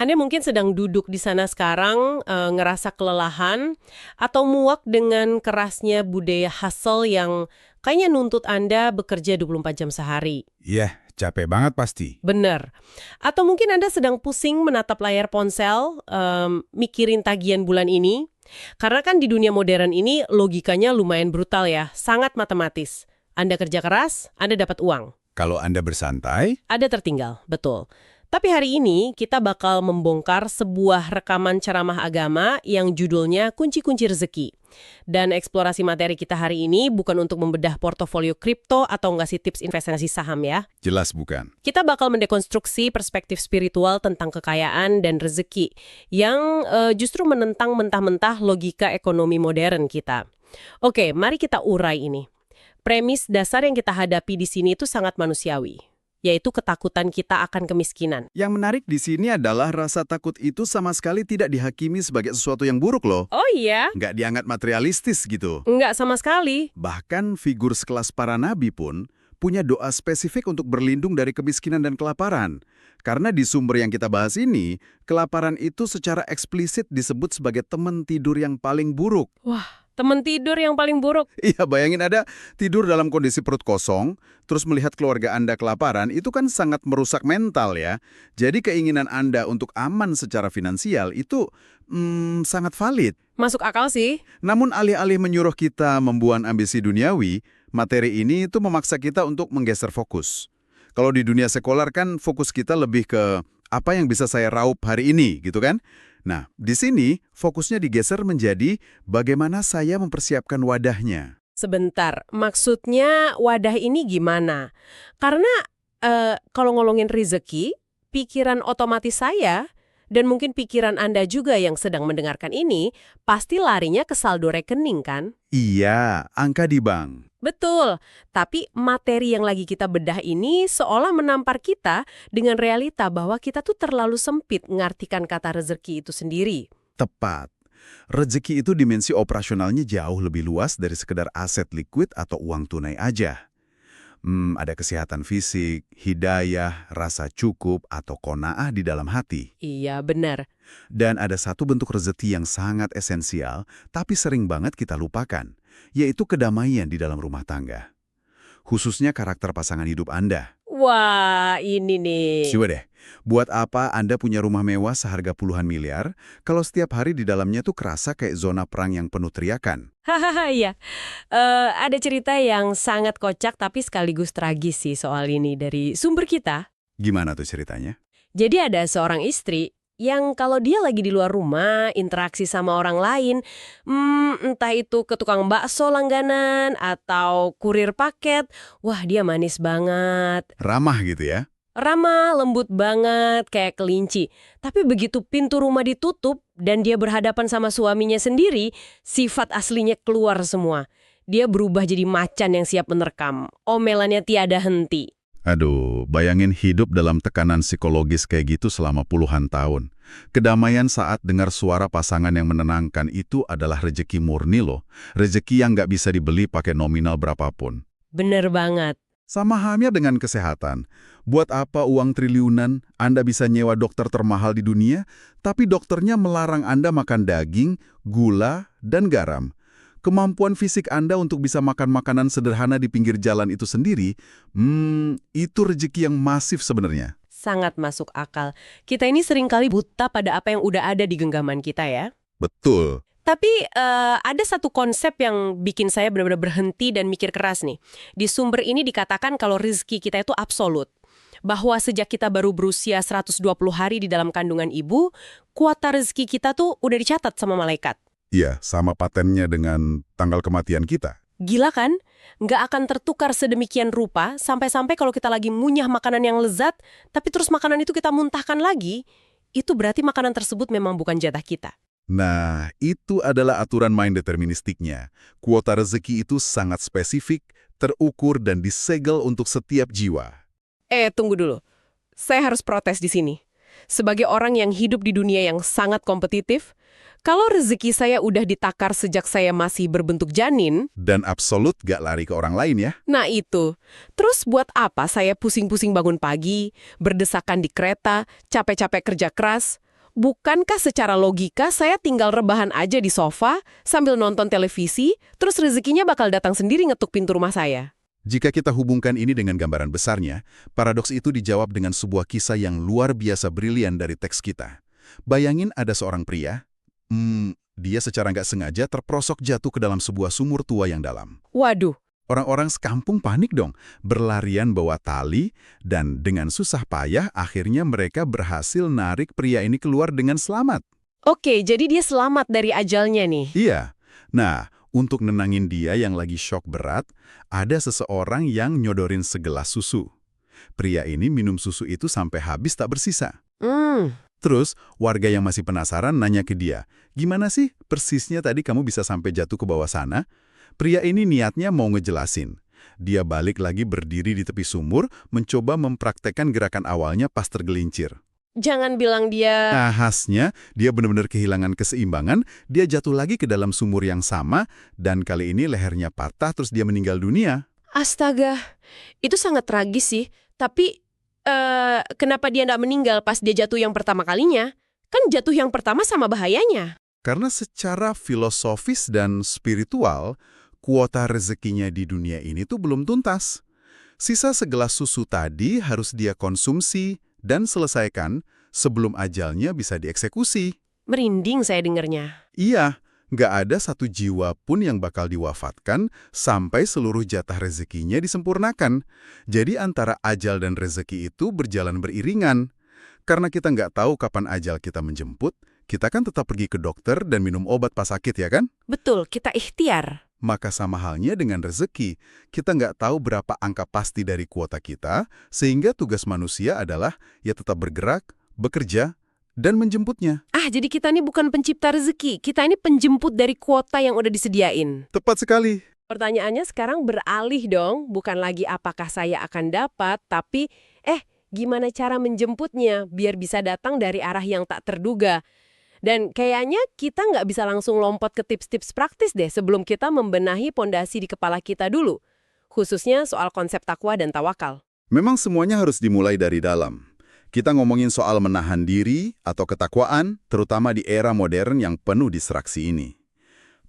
Anda mungkin sedang duduk di sana sekarang, ngerasa kelelahan, atau muak dengan kerasnya budaya hustle yang kayaknya nuntut Anda bekerja 24 jam sehari. Iya, capek banget pasti. Bener. Atau mungkin Anda sedang pusing menatap layar ponsel, mikirin tagihan bulan ini. Karena kan di dunia modern ini logikanya lumayan brutal ya, sangat matematis. Anda kerja keras, Anda dapat uang. Kalau Anda bersantai, Ada tertinggal, betul. Tapi hari ini kita bakal membongkar sebuah rekaman ceramah agama yang judulnya Kunci-Kunci Rezeki. Dan eksplorasi materi kita hari ini bukan untuk membedah portofolio kripto atau ngasih tips investasi saham ya. jelas bukan. Kita bakal mendekonstruksi perspektif spiritual tentang kekayaan dan rezeki yang justru menentang mentah-mentah logika ekonomi modern kita. Oke, mari kita urai ini. Premis dasar yang kita hadapi di sini itu sangat manusiawi, yaitu ketakutan kita akan kemiskinan. Yang menarik di sini adalah rasa takut itu sama sekali tidak dihakimi sebagai sesuatu yang buruk loh. Oh iya? Nggak dianggap materialistis gitu. Enggak sama sekali. Bahkan figur sekelas para nabi pun punya doa spesifik untuk berlindung dari kemiskinan dan kelaparan. Karena di sumber yang kita bahas ini, kelaparan itu secara eksplisit disebut sebagai teman tidur yang paling buruk. Wah, teman tidur yang paling buruk. Iya, bayangin ada tidur dalam kondisi perut kosong, terus melihat keluarga Anda kelaparan, itu kan sangat merusak mental ya. Jadi keinginan Anda untuk aman secara finansial itu sangat valid. Masuk akal sih. Namun alih-alih menyuruh kita membuang ambisi duniawi, materi ini itu memaksa kita untuk menggeser fokus. Kalau di dunia sekuler kan fokus kita lebih ke apa yang bisa saya raup hari ini, gitu kan? Nah, di sini fokusnya digeser menjadi bagaimana saya mempersiapkan wadahnya. Sebentar, maksudnya wadah ini gimana? Karena kalau ngolongin rezeki, pikiran otomatis saya, dan mungkin pikiran Anda juga yang sedang mendengarkan ini, pasti larinya ke saldo rekening kan? Iya, angka di bank. Betul, tapi materi yang lagi kita bedah ini seolah menampar kita dengan realita bahwa kita tuh terlalu sempit mengartikan kata rezeki itu sendiri. Tepat. Rezeki itu dimensi operasionalnya jauh lebih luas dari sekedar aset liquid atau uang tunai aja. Ada kesehatan fisik, hidayah, rasa cukup, atau qanaah di dalam hati. Iya, benar. Dan ada satu bentuk rezeki yang sangat esensial, tapi sering banget kita lupakan, yaitu kedamaian di dalam rumah tangga. Khususnya karakter pasangan hidup Anda. Wah, ini nih. Coba deh, buat apa Anda punya rumah mewah seharga puluhan miliar, kalau setiap hari di dalamnya tuh kerasa kayak zona perang yang penuh teriakan? Hahaha, iya. Ada cerita yang sangat kocak tapi sekaligus tragis sih soal ini dari sumber kita. Gimana tuh ceritanya? Jadi ada seorang istri yang kalau dia lagi di luar rumah, interaksi sama orang lain, entah itu ke tukang bakso langganan atau kurir paket, wah dia manis banget. Ramah gitu ya? Ramah, lembut banget, kayak kelinci. Tapi begitu pintu rumah ditutup dan dia berhadapan sama suaminya sendiri, sifat aslinya keluar semua. Dia berubah jadi macan yang siap menerkam. Omelannya tiada henti. Aduh, bayangin hidup dalam tekanan psikologis kayak gitu selama puluhan tahun. Kedamaian saat dengar suara pasangan yang menenangkan itu adalah rezeki murni loh. Rezeki yang nggak bisa dibeli pakai nominal berapapun. Bener banget. Sama halnya dengan kesehatan. Buat apa uang triliunan, Anda bisa nyewa dokter termahal di dunia, tapi dokternya melarang Anda makan daging, gula, dan garam. Kemampuan fisik Anda untuk bisa makan makanan sederhana di pinggir jalan itu sendiri, itu rezeki yang masif sebenarnya. Sangat masuk akal. Kita ini seringkali buta pada apa yang udah ada di genggaman kita ya. Betul. Tapi ada satu konsep yang bikin saya benar-benar berhenti dan mikir keras nih. Di sumber ini dikatakan kalau rezeki kita itu absolut. Bahwa sejak kita baru berusia 120 hari di dalam kandungan ibu, kuota rezeki kita tuh udah dicatat sama malaikat. Iya, sama patennya dengan tanggal kematian kita. Gila kan? Nggak akan tertukar sedemikian rupa sampai-sampai kalau kita lagi ngunyah makanan yang lezat, tapi terus makanan itu kita muntahkan lagi, itu berarti makanan tersebut memang bukan jatah kita. Nah, itu adalah aturan main deterministiknya. Kuota rezeki itu sangat spesifik, terukur, dan disegel untuk setiap jiwa. Tunggu dulu. Saya harus protes di sini. Sebagai orang yang hidup di dunia yang sangat kompetitif, kalau rezeki saya udah ditakar sejak saya masih berbentuk janin, Dan absolut gak lari ke orang lain ya. nah itu. Terus buat apa saya pusing-pusing bangun pagi, berdesakan di kereta, capek-capek kerja keras? bukankah secara logika saya tinggal rebahan aja di sofa sambil nonton televisi, terus rezekinya bakal datang sendiri ngetuk pintu rumah saya? Jika kita hubungkan ini dengan gambaran besarnya, paradoks itu dijawab dengan sebuah kisah yang luar biasa brilian dari teks kita. Bayangin ada seorang pria, dia secara nggak sengaja terperosok jatuh ke dalam sebuah sumur tua yang dalam. Waduh, Orang-orang sekampung panik dong, berlarian bawa tali, dan dengan susah payah akhirnya mereka berhasil narik pria ini keluar dengan selamat. oke, jadi dia selamat dari ajalnya nih. Iya. Nah, untuk nenangin dia yang lagi shock berat, ada seseorang yang nyodorin segelas susu. Pria ini minum susu itu sampai habis tak bersisa. Terus, warga yang masih penasaran nanya ke dia, gimana sih persisnya tadi kamu bisa sampai jatuh ke bawah sana? Pria ini niatnya mau ngejelasin. Dia balik lagi berdiri di tepi sumur, mencoba mempraktekkan gerakan awalnya pas tergelincir. Jangan bilang dia... Nah, khasnya, dia benar-benar kehilangan keseimbangan, dia jatuh lagi ke dalam sumur yang sama, dan kali ini lehernya patah terus dia meninggal dunia. Astaga, itu sangat tragis sih. Tapi, kenapa dia nggak meninggal pas dia jatuh yang pertama kalinya? Kan jatuh yang pertama sama bahayanya. Karena secara filosofis dan spiritual, kuota rezekinya di dunia ini tuh belum tuntas. Sisa segelas susu tadi harus dia konsumsi dan selesaikan sebelum ajalnya bisa dieksekusi. Merinding saya dengernya. Iya, nggak ada satu jiwa pun yang bakal diwafatkan sampai seluruh jatah rezekinya disempurnakan. Jadi antara ajal dan rezeki itu berjalan beriringan. Karena kita nggak tahu kapan ajal kita menjemput, kita kan tetap pergi ke dokter dan minum obat pas sakit, ya kan? Betul, kita ikhtiar. Maka sama halnya dengan rezeki, kita nggak tahu berapa angka pasti dari kuota kita, sehingga tugas manusia adalah ya tetap bergerak, bekerja, dan menjemputnya. Jadi kita ini bukan pencipta rezeki, kita ini penjemput dari kuota yang udah disediain. Tepat sekali. Pertanyaannya sekarang beralih dong, bukan lagi apakah saya akan dapat, tapi gimana cara menjemputnya biar bisa datang dari arah yang tak terduga. Dan kayaknya kita nggak bisa langsung lompat ke tips-tips praktis deh sebelum kita membenahi pondasi di kepala kita dulu. Khususnya soal konsep takwa dan tawakal. Memang semuanya harus dimulai dari dalam. Kita ngomongin soal menahan diri atau ketakwaan, terutama di era modern yang penuh distraksi ini.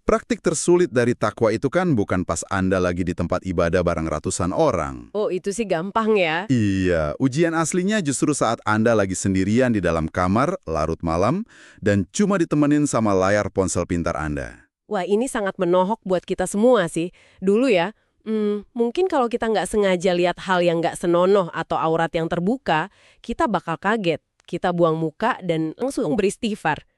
Praktik tersulit dari takwa itu kan bukan pas Anda lagi di tempat ibadah bareng ratusan orang. Oh, itu sih gampang ya. Iya, ujian aslinya justru saat Anda lagi sendirian di dalam kamar, larut malam, dan cuma ditemenin sama layar ponsel pintar Anda. Wah, ini sangat menohok buat kita semua sih. Dulu ya, mungkin kalau kita nggak sengaja lihat hal yang nggak senonoh atau aurat yang terbuka, kita bakal kaget. Kita buang muka dan langsung beristighfar.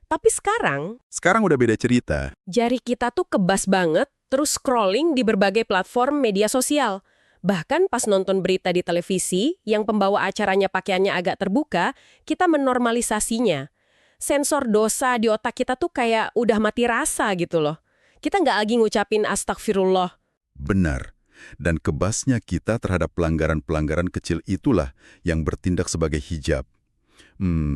Tapi sekarang udah beda cerita. jari kita tuh kebas banget, terus scrolling di berbagai platform media sosial. Bahkan pas nonton berita di televisi, yang pembawa acaranya pakaiannya agak terbuka, kita menormalisasinya. Sensor dosa di otak kita tuh kayak udah mati rasa gitu loh. Kita nggak lagi ngucapin astagfirullah. Benar. Dan kebasnya kita terhadap pelanggaran-pelanggaran kecil itulah yang bertindak sebagai hijab.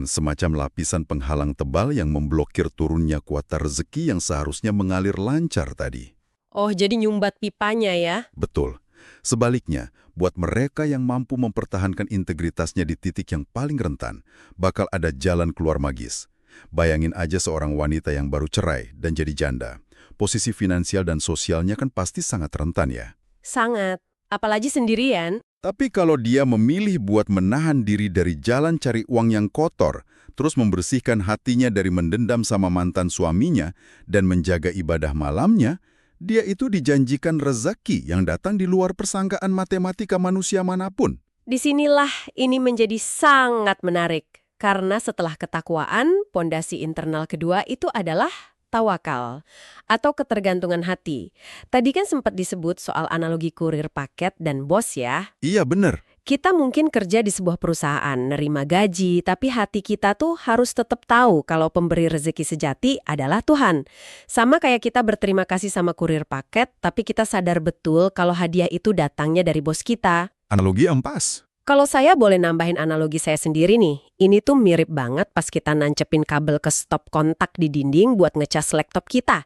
Semacam lapisan penghalang tebal yang memblokir turunnya kuota rezeki yang seharusnya mengalir lancar tadi. Oh, jadi nyumbat pipanya ya? Betul. Sebaliknya, buat mereka yang mampu mempertahankan integritasnya di titik yang paling rentan, bakal ada jalan keluar magis. Bayangin aja seorang wanita yang baru cerai dan jadi janda. Posisi finansial dan sosialnya kan pasti sangat rentan ya. Sangat. Apalagi sendirian. Tapi kalau dia memilih buat menahan diri dari jalan cari uang yang kotor, terus membersihkan hatinya dari mendendam sama mantan suaminya, dan menjaga ibadah malamnya, dia itu dijanjikan rezeki yang datang di luar persangkaan matematika manusia manapun. Disinilah ini menjadi sangat menarik. Karena setelah ketakwaan, pondasi internal kedua itu adalah tawakal atau ketergantungan hati. Tadi kan sempat disebut soal analogi kurir paket dan bos ya. Iya bener. Kita mungkin kerja di sebuah perusahaan, nerima gaji, tapi hati kita tuh harus tetap tahu kalau pemberi rezeki sejati adalah Tuhan. Sama kayak kita berterima kasih sama kurir paket, tapi kita sadar betul kalau hadiah itu datangnya dari bos kita. Analogi yang pas. Kalau saya boleh nambahin analogi saya sendiri nih, ini tuh mirip banget pas kita nancepin kabel ke stop kontak di dinding buat ngecas laptop kita.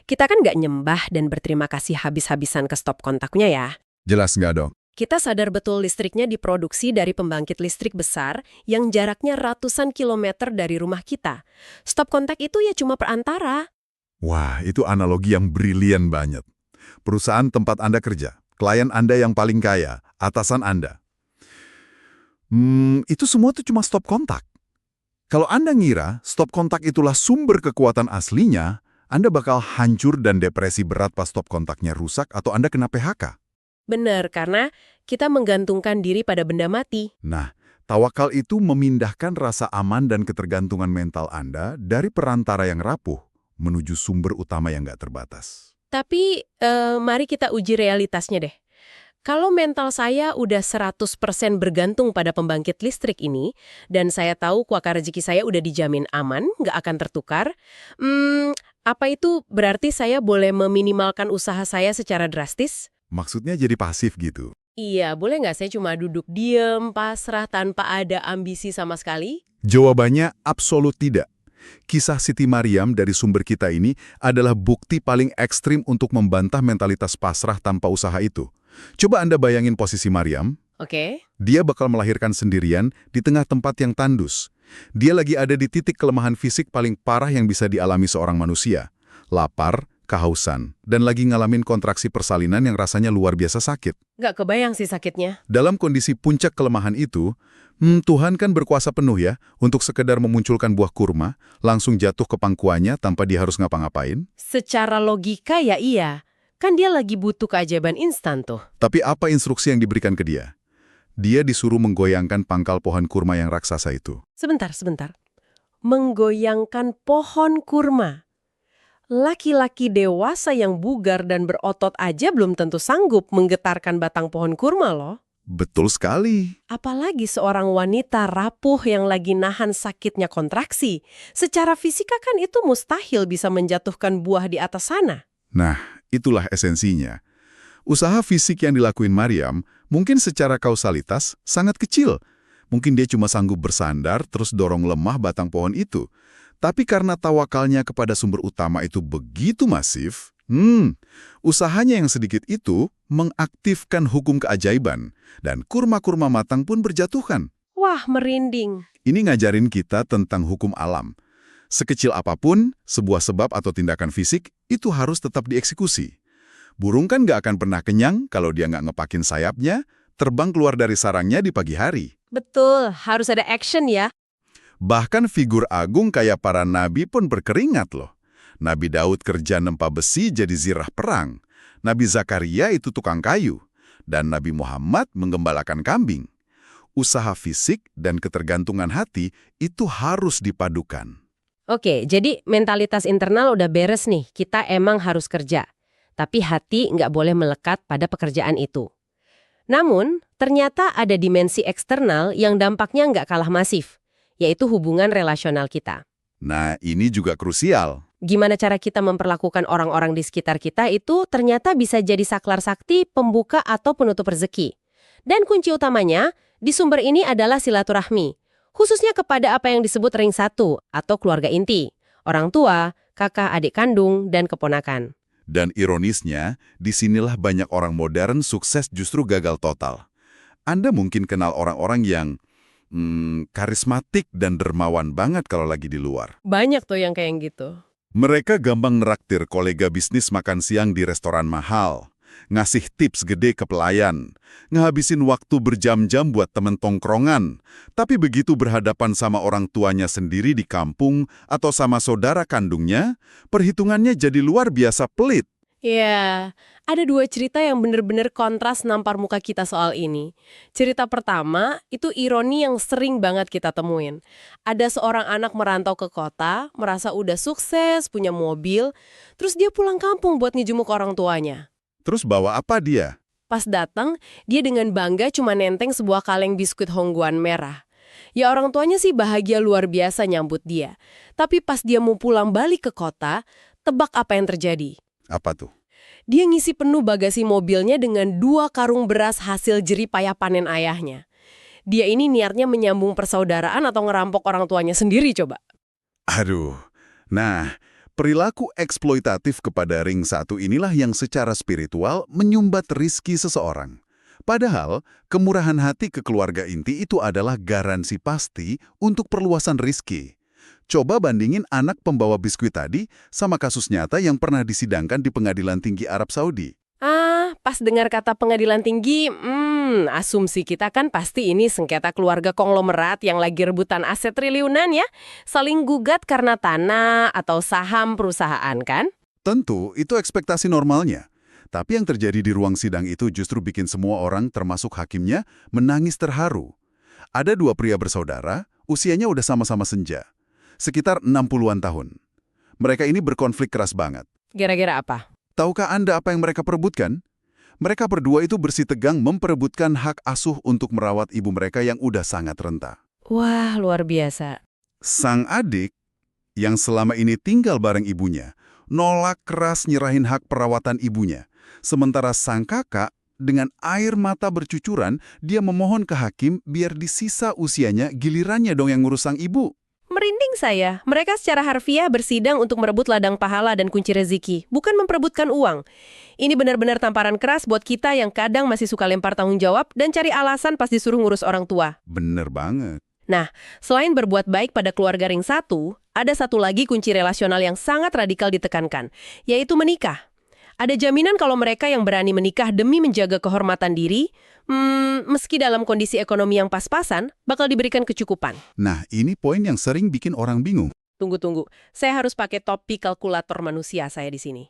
Kita kan nggak nyembah dan berterima kasih habis-habisan ke stop kontaknya ya. Jelas nggak dong? Kita sadar betul listriknya diproduksi dari pembangkit listrik besar yang jaraknya ratusan kilometer dari rumah kita. Stop kontak itu ya cuma perantara. Wah, itu analogi yang brilian banget. Perusahaan tempat Anda kerja, klien Anda yang paling kaya, atasan Anda. Itu semua tuh cuma stop kontak. Kalau Anda ngira stop kontak itulah sumber kekuatan aslinya, Anda bakal hancur dan depresi berat pas stop kontaknya rusak atau Anda kena PHK. Benar, karena kita menggantungkan diri pada benda mati. Nah, tawakal itu memindahkan rasa aman dan ketergantungan mental Anda dari perantara yang rapuh menuju sumber utama yang nggak terbatas. Tapi, mari kita uji realitasnya deh. Kalau mental saya udah 100% bergantung pada pembangkit listrik ini, dan saya tahu kuaka rezeki saya udah dijamin aman, nggak akan tertukar, apa itu berarti saya boleh meminimalkan usaha saya secara drastis? Maksudnya jadi pasif gitu. Iya, boleh nggak saya cuma duduk diem, pasrah, tanpa ada ambisi sama sekali? Jawabannya absolut tidak. Kisah Siti Maryam dari sumber kita ini adalah bukti paling ekstrim untuk membantah mentalitas pasrah tanpa usaha itu. Coba Anda bayangin posisi Maryam. Oke. Dia bakal melahirkan sendirian di tengah tempat yang tandus. Dia lagi ada di titik kelemahan fisik paling parah yang bisa dialami seorang manusia. Lapar, kehausan, dan lagi ngalamin kontraksi persalinan yang rasanya luar biasa sakit. Nggak kebayang sih sakitnya. Dalam kondisi puncak kelemahan itu, Tuhan kan berkuasa penuh ya untuk sekedar memunculkan buah kurma, langsung jatuh ke pangkuannya tanpa dia harus ngapa-ngapain. Secara logika ya iya. Kan dia lagi butuh keajaiban instan tuh. Tapi apa instruksi yang diberikan ke dia? Dia disuruh menggoyangkan pangkal pohon kurma yang raksasa itu. Sebentar. Menggoyangkan pohon kurma. Laki-laki dewasa yang bugar dan berotot aja belum tentu sanggup menggetarkan batang pohon kurma loh. Betul sekali. Apalagi seorang wanita rapuh yang lagi nahan sakitnya kontraksi. Secara fisika kan itu mustahil bisa menjatuhkan buah di atas sana. Nah, itulah esensinya. Usaha fisik yang dilakuin Maryam mungkin secara kausalitas sangat kecil. Mungkin dia cuma sanggup bersandar terus dorong lemah batang pohon itu. Tapi karena tawakalnya kepada sumber utama itu begitu masif, usahanya yang sedikit itu mengaktifkan hukum keajaiban, dan kurma-kurma matang pun berjatuhan. Wah, merinding. Ini ngajarin kita tentang hukum alam. Sekecil apapun, sebuah sebab atau tindakan fisik itu harus tetap dieksekusi. Burung kan nggak akan pernah kenyang kalau dia nggak ngepakin sayapnya, terbang keluar dari sarangnya di pagi hari. Betul, harus ada action ya. Bahkan figur agung kayak para nabi pun berkeringat loh. Nabi Daud kerja nempa besi jadi zirah perang. Nabi Zakaria itu tukang kayu. Dan Nabi Muhammad menggembalakan kambing. Usaha fisik dan ketergantungan hati itu harus dipadukan. Oke, jadi mentalitas internal udah beres nih. Kita emang harus kerja. Tapi hati nggak boleh melekat pada pekerjaan itu. Namun, ternyata ada dimensi eksternal yang dampaknya nggak kalah masif, yaitu hubungan relasional kita. Nah, ini juga krusial. Gimana cara kita memperlakukan orang-orang di sekitar kita itu ternyata bisa jadi saklar sakti, pembuka atau penutup rezeki. Dan kunci utamanya, di sumber ini adalah silaturahmi, khususnya kepada apa yang disebut ring 1 atau keluarga inti, orang tua, kakak, adik kandung, dan keponakan. Dan ironisnya, disinilah banyak orang modern sukses justru gagal total. Anda mungkin kenal orang-orang yang karismatik dan dermawan banget kalau lagi di luar. Banyak tuh yang kayak gitu. Mereka gampang neraktir kolega bisnis makan siang di restoran mahal, ngasih tips gede ke pelayan, ngehabisin waktu berjam-jam buat temen tongkrongan. Tapi begitu berhadapan sama orang tuanya sendiri di kampung atau sama saudara kandungnya, perhitungannya jadi luar biasa pelit. Ya, ada dua cerita yang bener-bener kontras nampar muka kita soal ini. Cerita pertama, itu ironi yang sering banget kita temuin. Ada seorang anak merantau ke kota, merasa udah sukses, punya mobil, terus dia pulang kampung buat ngejenguk orang tuanya. Terus bawa apa dia? Pas datang, dia dengan bangga cuma nenteng sebuah kaleng biskuit Hongguan merah. Ya orang tuanya sih bahagia luar biasa nyambut dia. Tapi pas dia mau pulang balik ke kota, tebak apa yang terjadi? Apa tuh? Dia ngisi penuh bagasi mobilnya dengan 2 karung beras hasil jerih payah panen ayahnya. Dia ini niatnya menyambung persaudaraan atau ngerampok orang tuanya sendiri coba. Aduh, nah perilaku eksploitatif kepada ring 1 inilah yang secara spiritual menyumbat rizki seseorang. Padahal, kemurahan hati ke keluarga inti itu adalah garansi pasti untuk perluasan rizki. Coba bandingin anak pembawa biskuit tadi sama kasus nyata yang pernah disidangkan di Pengadilan Tinggi Arab Saudi. Pas dengar kata pengadilan tinggi, asumsi kita kan pasti ini sengketa keluarga konglomerat yang lagi rebutan aset triliunan ya. Saling gugat karena tanah atau saham perusahaan kan? Tentu, itu ekspektasi normalnya. Tapi yang terjadi di ruang sidang itu justru bikin semua orang, termasuk hakimnya, menangis terharu. Ada dua pria bersaudara, usianya udah sama-sama senja. Sekitar 60-an tahun. Mereka ini berkonflik keras banget. Gara-gara apa? Tahukah Anda apa yang mereka perebutkan? Mereka berdua itu bersitegang memperebutkan hak asuh untuk merawat ibu mereka yang udah sangat renta. Wah, luar biasa. Sang adik, yang selama ini tinggal bareng ibunya, nolak keras nyerahin hak perawatan ibunya. Sementara sang kakak, dengan air mata bercucuran, dia memohon ke hakim biar di sisa usianya gilirannya dong yang ngurus sang ibu. Merinding saya. Mereka secara harfiah bersidang untuk merebut ladang pahala dan kunci rezeki, bukan memperebutkan uang. Ini benar-benar tamparan keras buat kita yang kadang masih suka lempar tanggung jawab dan cari alasan pas disuruh ngurus orang tua. Bener banget. Nah, selain berbuat baik pada keluarga ring satu, ada satu lagi kunci relasional yang sangat radikal ditekankan, yaitu menikah. Ada jaminan kalau mereka yang berani menikah demi menjaga kehormatan diri, meski dalam kondisi ekonomi yang pas-pasan, bakal diberikan kecukupan. Nah, ini poin yang sering bikin orang bingung. Tunggu. Saya harus pakai topi kalkulator manusia saya di sini.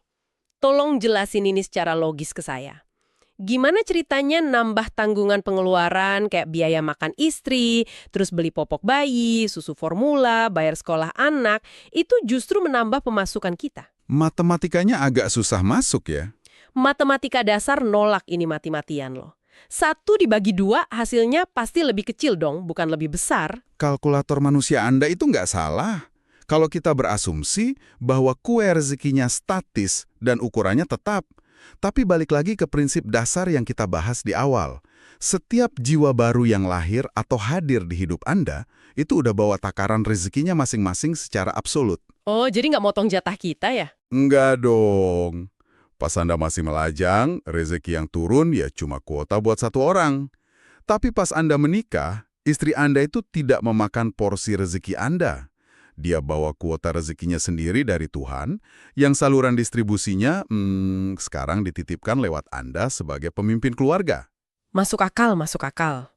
Tolong jelasin ini secara logis ke saya. Gimana ceritanya nambah tanggungan pengeluaran kayak biaya makan istri, terus beli popok bayi, susu formula, bayar sekolah anak, itu justru menambah pemasukan kita. Matematikanya agak susah masuk ya. Matematika dasar nolak ini mati-matian loh. 1 dibagi 2 hasilnya pasti lebih kecil dong, bukan lebih besar. Kalkulator manusia Anda itu nggak salah. Kalau kita berasumsi bahwa kue rezekinya statis dan ukurannya tetap. Tapi balik lagi ke prinsip dasar yang kita bahas di awal. Setiap jiwa baru yang lahir atau hadir di hidup Anda, itu udah bawa takaran rezekinya masing-masing secara absolut. Oh, jadi nggak motong jatah kita ya? Enggak dong. Pas Anda masih melajang, rezeki yang turun ya cuma kuota buat satu orang. Tapi pas Anda menikah, istri Anda itu tidak memakan porsi rezeki Anda. Dia bawa kuota rezekinya sendiri dari Tuhan, yang saluran distribusinya sekarang dititipkan lewat Anda sebagai pemimpin keluarga. Masuk akal.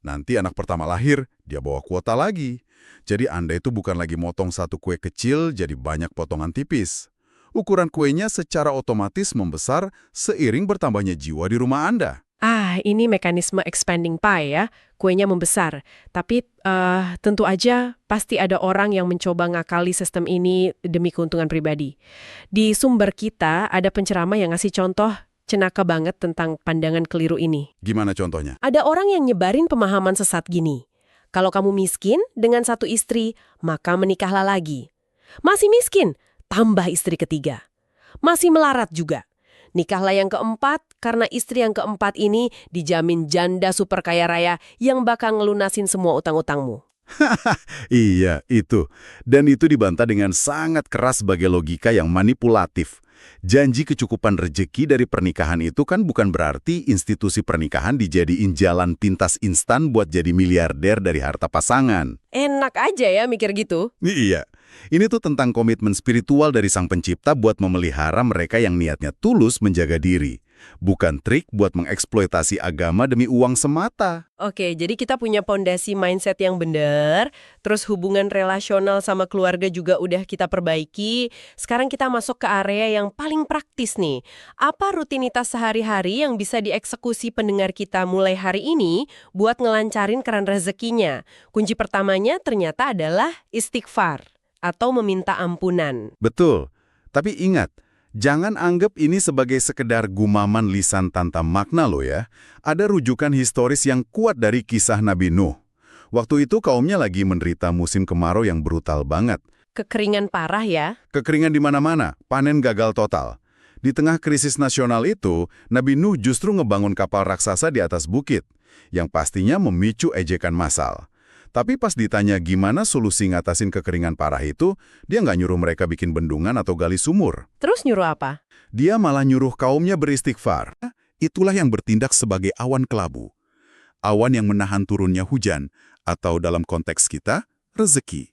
Nanti anak pertama lahir, dia bawa kuota lagi. Jadi Anda itu bukan lagi motong satu kue kecil jadi banyak potongan tipis. Ukuran kuenya secara otomatis membesar seiring bertambahnya jiwa di rumah Anda. Ini mekanisme expanding pie ya, kuenya membesar. Tapi tentu aja pasti ada orang yang mencoba ngakali sistem ini demi keuntungan pribadi. Di sumber kita ada penceramah yang ngasih contoh cenaka banget tentang pandangan keliru ini. Gimana contohnya? Ada orang yang nyebarin pemahaman sesat gini. Kalau kamu miskin dengan satu istri, maka menikahlah lagi. Masih miskin, tambah istri ketiga. Masih melarat juga. Nikahlah yang keempat, karena istri yang keempat ini dijamin janda super kaya raya yang bakal ngelunasin semua utang-utangmu. Iya, itu. Dan itu dibantah dengan sangat keras sebagai logika yang manipulatif. Janji kecukupan rejeki dari pernikahan itu kan bukan berarti institusi pernikahan dijadiin jalan pintas instan buat jadi miliarder dari harta pasangan. Enak aja ya mikir gitu. Iya, ini tuh tentang komitmen spiritual dari Sang Pencipta buat memelihara mereka yang niatnya tulus menjaga diri. Bukan trik buat mengeksploitasi agama demi uang semata. Oke, jadi kita punya pondasi mindset yang benar, terus hubungan relasional sama keluarga juga udah kita perbaiki. Sekarang kita masuk ke area yang paling praktis nih. Apa rutinitas sehari-hari yang bisa dieksekusi pendengar kita mulai hari ini buat ngelancarin keran rezekinya? Kunci pertamanya ternyata adalah istighfar atau meminta ampunan. Betul, tapi ingat, jangan anggap ini sebagai sekedar gumaman lisan tanpa makna loh ya. Ada rujukan historis yang kuat dari kisah Nabi Nuh. Waktu itu kaumnya lagi menderita musim kemarau yang brutal banget. Kekeringan parah ya? Kekeringan di mana-mana, panen gagal total. Di tengah krisis nasional itu, Nabi Nuh justru ngebangun kapal raksasa di atas bukit, yang pastinya memicu ejekan massal. Tapi pas ditanya gimana solusi ngatasin kekeringan parah itu, dia nggak nyuruh mereka bikin bendungan atau gali sumur. Terus nyuruh apa? Dia malah nyuruh kaumnya beristighfar. Itulah yang bertindak sebagai awan kelabu. awan yang menahan turunnya hujan, atau dalam konteks kita, rezeki.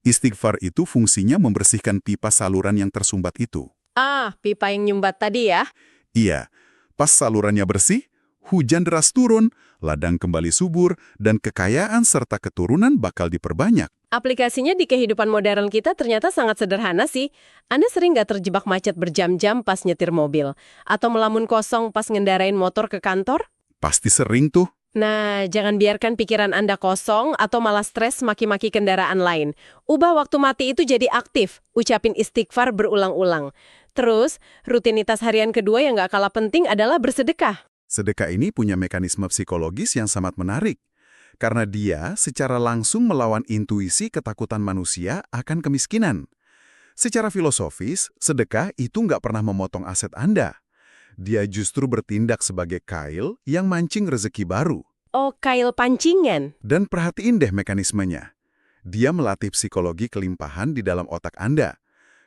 Istighfar itu fungsinya membersihkan pipa saluran yang tersumbat itu. Ah, pipa yang nyumbat tadi ya. Iya, pas salurannya bersih, hujan deras turun, ladang kembali subur, dan kekayaan serta keturunan bakal diperbanyak. Aplikasinya di kehidupan modern kita ternyata sangat sederhana sih. Anda sering nggak terjebak macet berjam-jam pas nyetir mobil? Atau melamun kosong pas ngendarain motor ke kantor? Pasti sering tuh. Nah, jangan biarkan pikiran Anda kosong atau malah stres maki-maki kendaraan lain. Ubah waktu mati itu jadi aktif, ucapin istighfar berulang-ulang. Terus, rutinitas harian kedua yang nggak kalah penting adalah bersedekah. Sedekah ini punya mekanisme psikologis yang sangat menarik. Karena dia secara langsung melawan intuisi ketakutan manusia akan kemiskinan. Secara filosofis, sedekah itu nggak pernah memotong aset Anda. Dia justru bertindak sebagai kail yang mancing rezeki baru. Oh, kail pancingan. Dan perhatiin deh mekanismenya. Dia melatih psikologi kelimpahan di dalam otak Anda.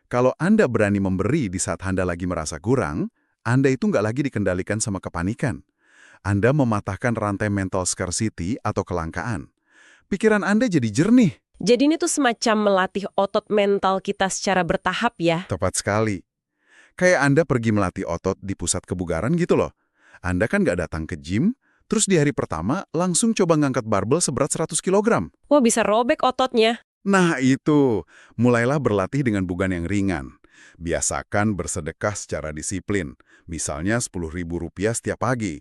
Kalau Anda berani memberi di saat Anda lagi merasa kurang, Anda itu nggak lagi dikendalikan sama kepanikan. Anda mematahkan rantai mental scarcity atau kelangkaan. Pikiran Anda jadi jernih. Jadi ini tuh semacam melatih otot mental kita secara bertahap ya. Tepat sekali. Kayak Anda pergi melatih otot di pusat kebugaran gitu loh. Anda kan nggak datang ke gym, terus di hari pertama langsung coba ngangkat barbel seberat 100 kg. Wah, bisa robek ototnya. Nah itu, mulailah berlatih dengan beban yang ringan. Biasakan bersedekah secara disiplin, misalnya Rp10.000 setiap pagi.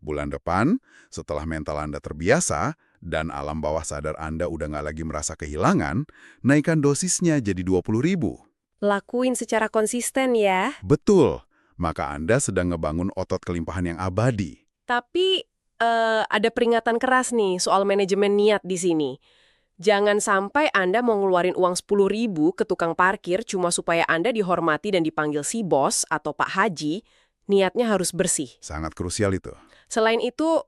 Bulan depan, setelah mental Anda terbiasa dan alam bawah sadar Anda udah nggak lagi merasa kehilangan, naikkan dosisnya jadi 20.000. Lakuin secara konsisten ya. Betul, maka Anda sedang ngebangun otot kelimpahan yang abadi. Tapi ada peringatan keras nih soal manajemen niat di sini. Jangan sampai Anda mau ngeluarin uang 10.000 ke tukang parkir cuma supaya Anda dihormati dan dipanggil si bos atau Pak Haji. Niatnya harus bersih. Sangat krusial itu. Selain itu,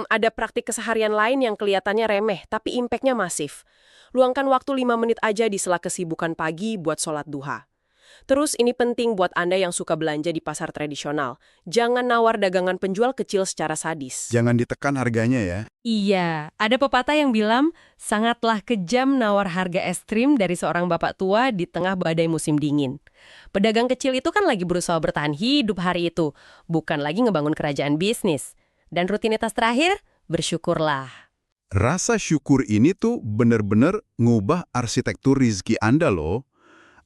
ada praktik keseharian lain yang kelihatannya remeh, tapi impact-nya masif. Luangkan waktu 5 menit aja di sela kesibukan pagi buat sholat duha. Terus ini penting buat Anda yang suka belanja di pasar tradisional. Jangan nawar dagangan penjual kecil secara sadis. Jangan ditekan harganya ya. Iya, ada pepatah yang bilang, sangatlah kejam nawar harga es krim dari seorang bapak tua di tengah badai musim dingin. Pedagang kecil itu kan lagi berusaha bertahan hidup hari itu, bukan lagi ngebangun kerajaan bisnis. Dan rutinitas terakhir, bersyukurlah. Rasa syukur ini tuh bener-bener ngubah arsitektur rizki Anda loh.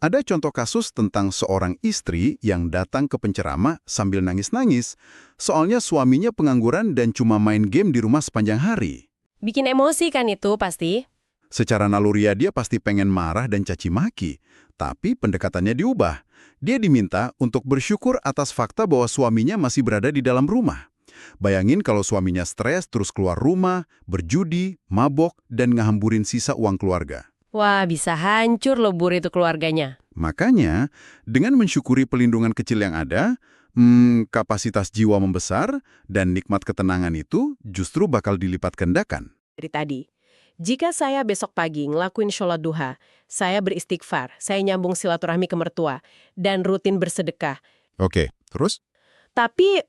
Ada contoh kasus tentang seorang istri yang datang ke penceramah sambil nangis-nangis, soalnya suaminya pengangguran dan cuma main game di rumah sepanjang hari. Bikin emosi kan itu pasti? Secara naluriah dia pasti pengen marah dan caci maki, tapi pendekatannya diubah. Dia diminta untuk bersyukur atas fakta bahwa suaminya masih berada di dalam rumah. Bayangin kalau suaminya stres terus keluar rumah, berjudi, mabok, dan ngehamburin sisa uang keluarga. Wah, bisa hancur loh bur itu keluarganya. Makanya, dengan mensyukuri pelindungan kecil yang ada, kapasitas jiwa membesar dan nikmat ketenangan itu justru bakal dilipat gandakan. Dari tadi, jika saya besok pagi ngelakuin sholat duha, saya beristighfar, saya nyambung silaturahmi ke mertua, dan rutin bersedekah. Oke, terus? Tapi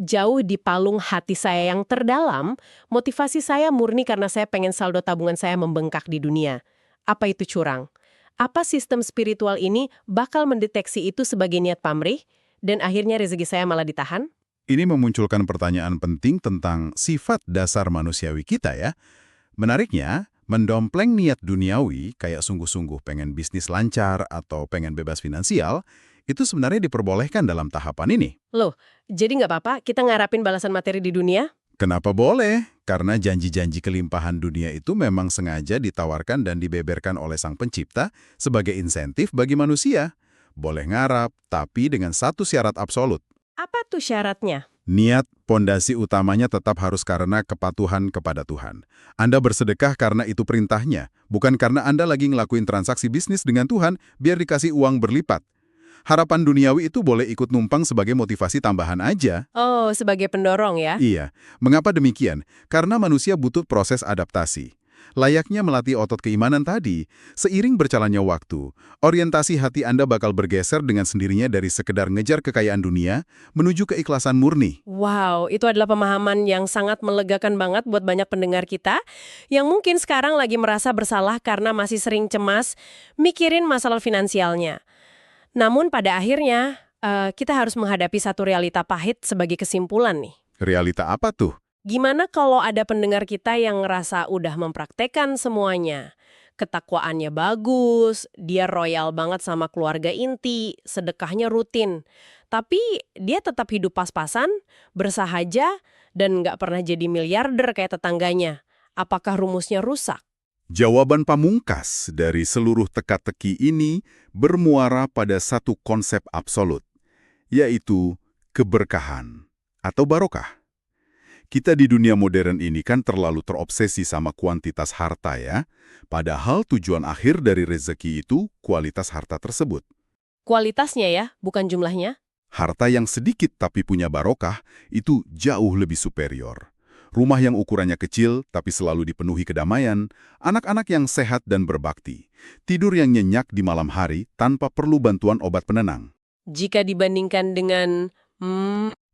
jauh di palung hati saya yang terdalam, motivasi saya murni karena saya pengen saldo tabungan saya membengkak di dunia. Apa itu curang? Apa sistem spiritual ini bakal mendeteksi itu sebagai niat pamrih, dan akhirnya rezeki saya malah ditahan? Ini memunculkan pertanyaan penting tentang sifat dasar manusiawi kita ya. Menariknya, mendompleng niat duniawi kayak sungguh-sungguh pengen bisnis lancar atau pengen bebas finansial, itu sebenarnya diperbolehkan dalam tahapan ini. Loh, jadi nggak apa-apa kita ngarapin balasan materi di dunia? Kenapa boleh? Karena janji-janji kelimpahan dunia itu memang sengaja ditawarkan dan dibeberkan oleh Sang Pencipta sebagai insentif bagi manusia. Boleh ngarap, tapi dengan satu syarat absolut. Apa tuh syaratnya? Niat pondasi utamanya tetap harus karena kepatuhan kepada Tuhan. Anda bersedekah karena itu perintahnya, bukan karena Anda lagi ngelakuin transaksi bisnis dengan Tuhan biar dikasih uang berlipat. Harapan duniawi itu boleh ikut numpang sebagai motivasi tambahan aja. Oh, sebagai pendorong ya? Iya. Mengapa demikian? Karena manusia butuh proses adaptasi. Layaknya melatih otot keimanan tadi, seiring berjalannya waktu, orientasi hati Anda bakal bergeser dengan sendirinya dari sekedar ngejar kekayaan dunia menuju keikhlasan murni. Wow, itu adalah pemahaman yang sangat melegakan banget buat banyak pendengar kita yang mungkin sekarang lagi merasa bersalah karena masih sering cemas mikirin masalah finansialnya. Namun pada akhirnya, kita harus menghadapi satu realita pahit sebagai kesimpulan nih. Realita apa tuh? Gimana kalau ada pendengar kita yang ngerasa udah mempraktekkan semuanya? Ketakwaannya bagus, dia royal banget sama keluarga inti, sedekahnya rutin. Tapi dia tetap hidup pas-pasan, bersahaja, dan nggak pernah jadi miliarder kayak tetangganya. Apakah rumusnya rusak? Jawaban pamungkas dari seluruh teka-teki ini bermuara pada satu konsep absolut, yaitu keberkahan atau barokah. Kita di dunia modern ini kan terlalu terobsesi sama kuantitas harta ya, padahal tujuan akhir dari rezeki itu kualitas harta tersebut. Kualitasnya ya, bukan jumlahnya. Harta yang sedikit tapi punya barokah itu jauh lebih superior. Rumah yang ukurannya kecil tapi selalu dipenuhi kedamaian, anak-anak yang sehat dan berbakti, tidur yang nyenyak di malam hari tanpa perlu bantuan obat penenang. Jika dibandingkan dengan...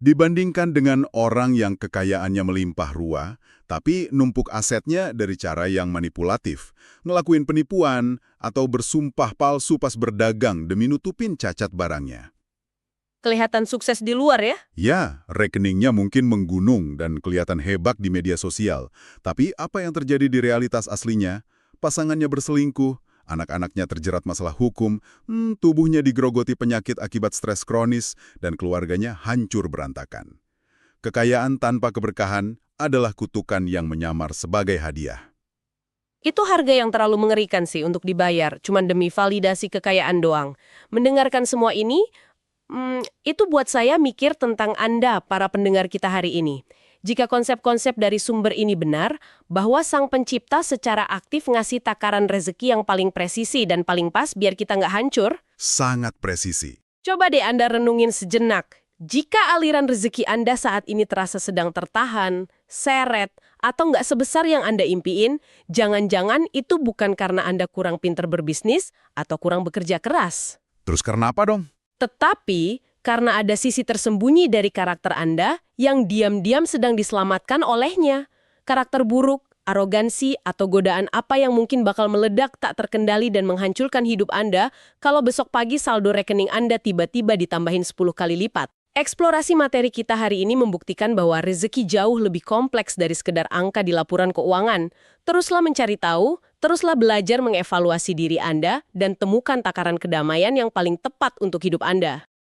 Dibandingkan dengan orang yang kekayaannya melimpah ruah, tapi numpuk asetnya dari cara yang manipulatif, ngelakuin penipuan, atau bersumpah palsu pas berdagang demi nutupin cacat barangnya. kelihatan sukses di luar ya? Ya, rekeningnya mungkin menggunung dan kelihatan hebat di media sosial. Tapi apa yang terjadi di realitas aslinya? Pasangannya berselingkuh, anak-anaknya terjerat masalah hukum, tubuhnya digerogoti penyakit akibat stres kronis, dan keluarganya hancur berantakan. Kekayaan tanpa keberkahan adalah kutukan yang menyamar sebagai hadiah. Itu harga yang terlalu mengerikan sih untuk dibayar, cuman demi validasi kekayaan doang. Mendengarkan semua ini, itu buat saya mikir tentang Anda, para pendengar kita hari ini. Jika konsep-konsep dari sumber ini benar, bahwa Sang Pencipta secara aktif ngasih takaran rezeki yang paling presisi dan paling pas biar kita nggak hancur, Sangat presisi. coba deh Anda renungin sejenak. Jika aliran rezeki Anda saat ini terasa sedang tertahan, seret, atau nggak sebesar yang Anda impiin, jangan-jangan itu bukan karena Anda kurang pinter berbisnis atau kurang bekerja keras. Terus karena apa dong? Tetapi, karena ada sisi tersembunyi dari karakter Anda yang diam-diam sedang diselamatkan olehnya. Karakter buruk, arogansi, atau godaan apa yang mungkin bakal meledak tak terkendali dan menghancurkan hidup Anda kalau besok pagi saldo rekening Anda tiba-tiba ditambahin 10 kali lipat. Eksplorasi materi kita hari ini membuktikan bahwa rezeki jauh lebih kompleks dari sekedar angka di laporan keuangan. Teruslah mencari tahu, teruslah belajar mengevaluasi diri Anda, dan temukan takaran kedamaian yang paling tepat untuk hidup Anda.